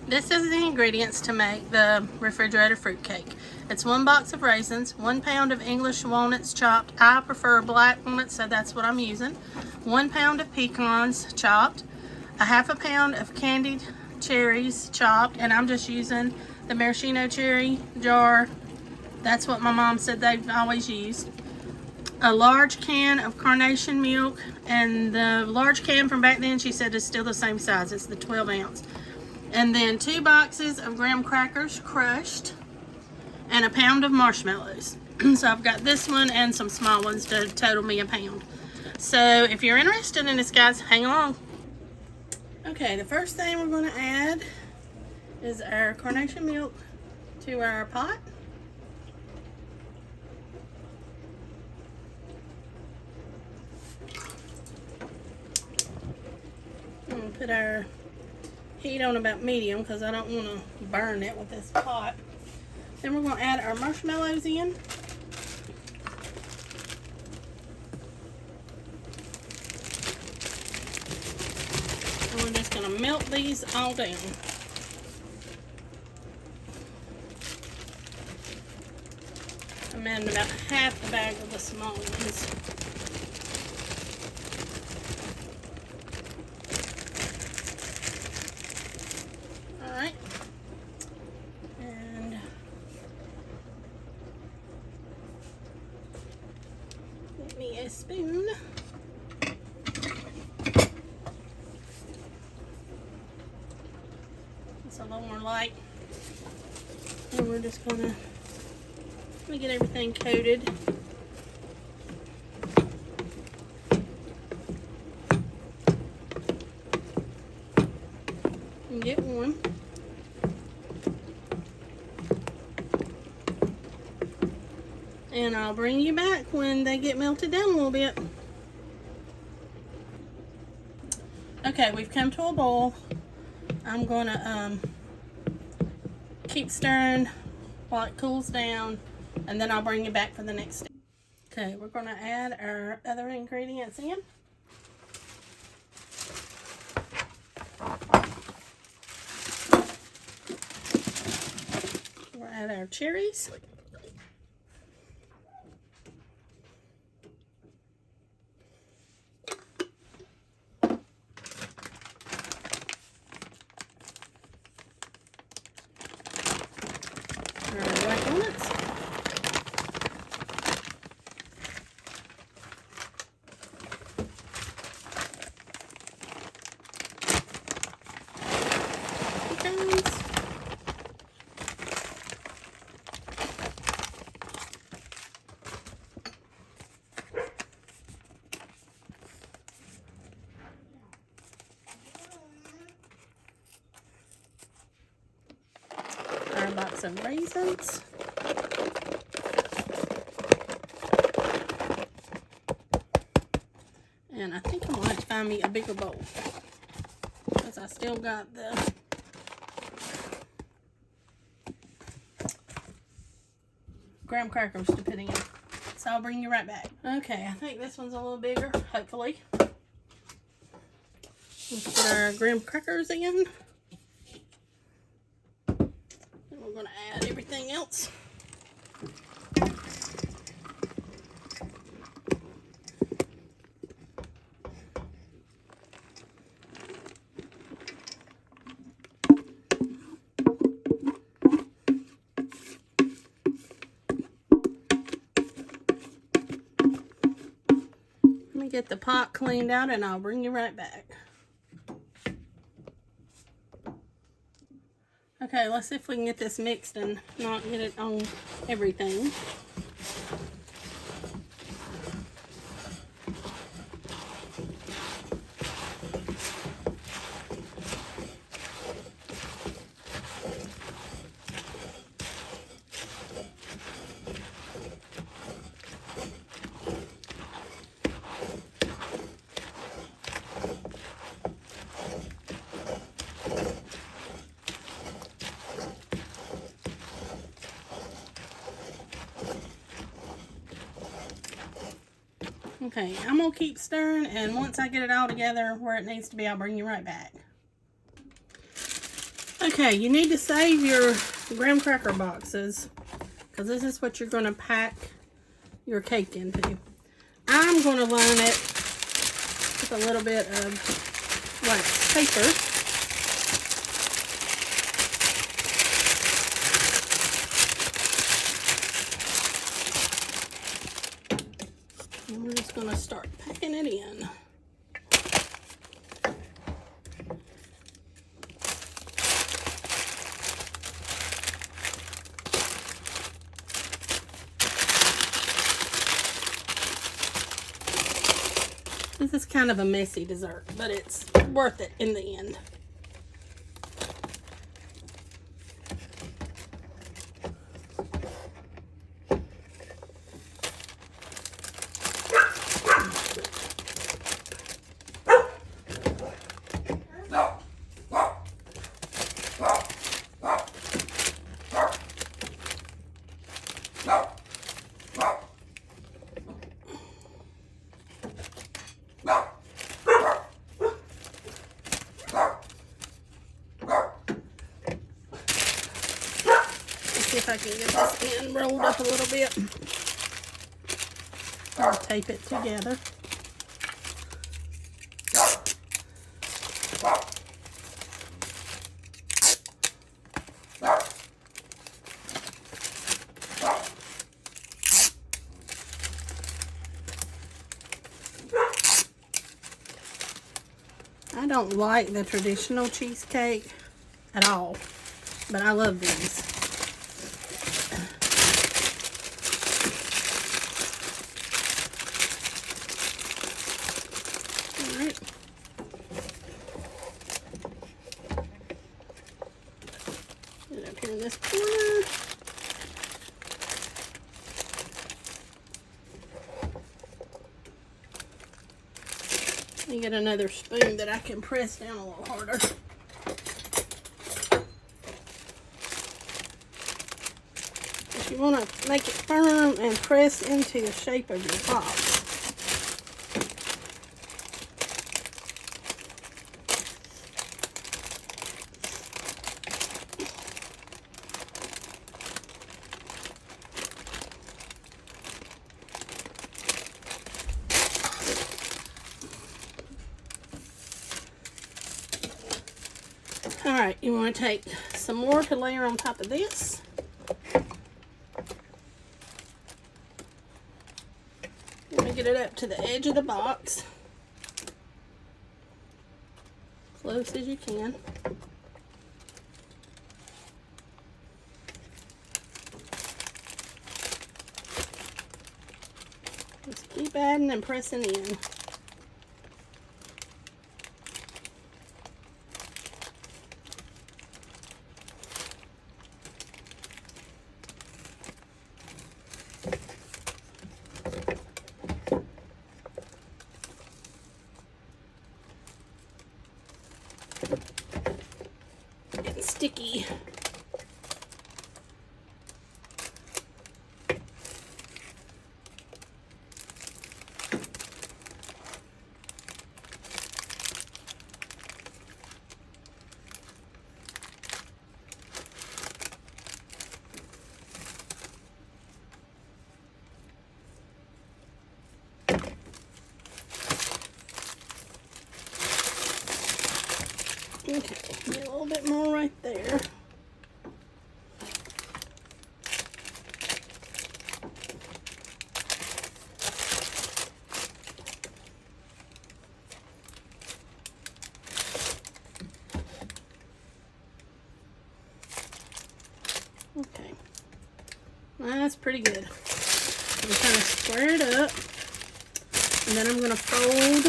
This is the ingredients to make the refrigerator fruit cake. It's 1 box of raisins, 1 pound of English walnuts chopped. I prefer black walnuts, so that's what I'm using. 1 pound of pecans chopped, a half a pound of candied cherries chopped, and I'm just using the maraschino cherry jar. That's what my mom said they've always used. A large can of carnation milk, and the large can from back then she said is still the same size. It's the 12 ounce. And then 2 boxes of graham crackers crushed, and a pound of marshmallows. So I've got this one and some small ones to total me a pound. So if you're interested in this, guys, hang along. Okay, the first thing we're going to add is our carnation milk to our pot. I'm going to put our heat on about medium because I don't want to burn it with this pot. Then we're going to add our marshmallows in. And we're just going to melt these all down. I'm adding about half the bag of the small ones. Alright. And get me a spoon. It's a little more light. And we're just going to get everything coated. And get warm. And I'll bring you back when they get melted down a little bit. Okay, we've come to a boil. I'm going to keep stirring while it cools down, and then I'll bring you back for the next step. Okay, we're going to add our other ingredients in. We'll add our cherries. Our white walnuts. Pecans. Our box of raisins. And I think I'm going to have to find me a bigger bowl because I still got the graham crackers to put in. So I'll bring you right back. Okay, I think this one's a little bigger, hopefully. Let's put our graham crackers in. And we're going to add everything else. Let me get the pot cleaned out and I'll bring you right back. Okay, let's see if we can get this mixed and not get it on everything. Okay, I'm going to keep stirring, and once I get it all together where it needs to be, I'll bring you right back. Okay, you need to save your graham cracker boxes because this is what you're going to pack your cake into. I'm going to line it with a little bit of wax paper. And we're just going to start packing it in. This is kind of a messy dessert, but it's worth it in the end. See if I can get this end rolled up a little bit. I'll tape it together. I don't like the traditional cheesecake at all, but I love these. Alright. Get it up here in this corner. Let me get another spoon that I can press down a little harder. If you want to make it firm and press into the shape of your box. Alright, you want to take some more to layer on top of this. You want to get it up to the edge of the box. Close as you can. Just keep adding and pressing in. Getting sticky. Okay, get a little bit more right there. Okay, that's pretty good. I'm trying to square it up, and then I'm going to fold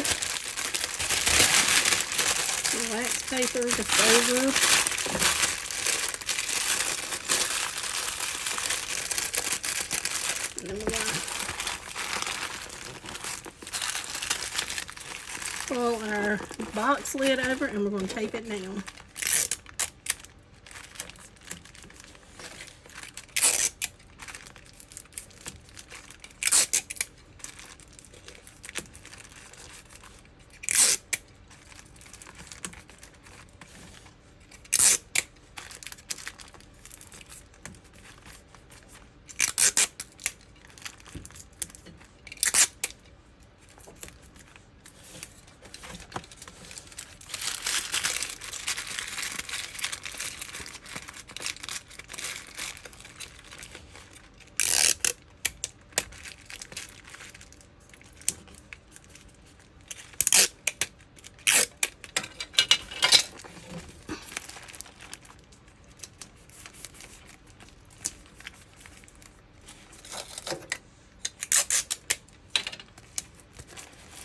wax paper just over. And then we're going to fold our box lid over, and we're going to tape it down.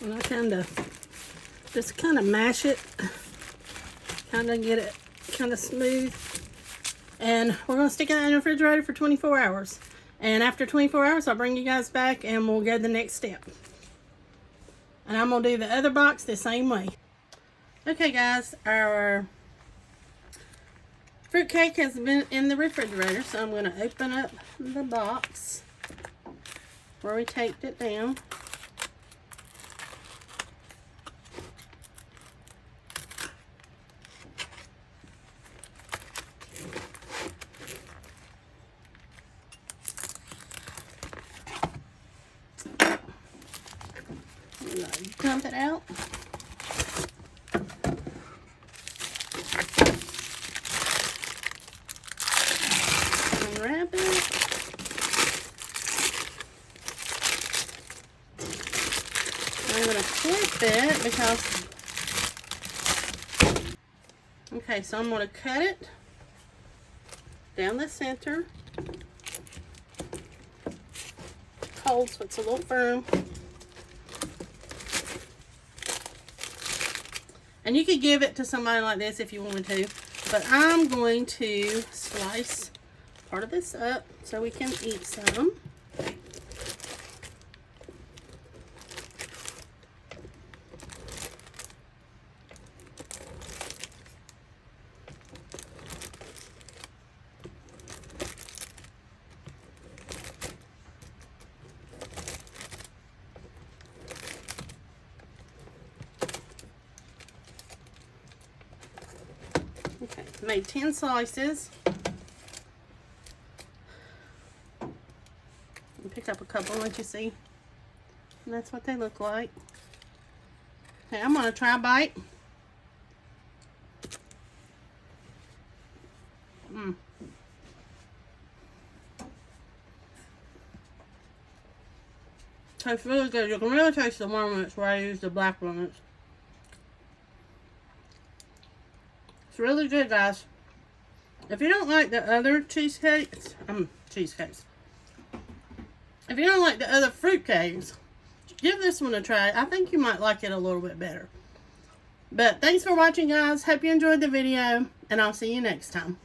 And I just kind of mash it, kind of get it kind of smooth. And we're going to stick it in the refrigerator for 24 hours. And after 24 hours, I'll bring you guys back and we'll go to the next step. And I'm going to do the other box the same way. Okay guys, our fruitcake has been in the refrigerator, so I'm going to open up the box where we taped it down. Dump it out. Unwrap it. I'm going to flip it because, okay, so I'm going to cut it down the center. Cold, so it's a little firm. And you could give it to somebody like this if you wanted to, but I'm going to slice part of this up so we can eat some. Okay, made 10 slices. Pick up a couple, let you see. And that's what they look like. Okay, I'm gonna try a bite. Tastes really good. You can really taste the walnuts where I use the black walnuts. It's really good, guys. If you don't like the other cheesecakes, if you don't like the other fruitcakes, give this one a try. I think you might like it a little bit better. But thanks for watching, guys. Hope you enjoyed the video, and I'll see you next time.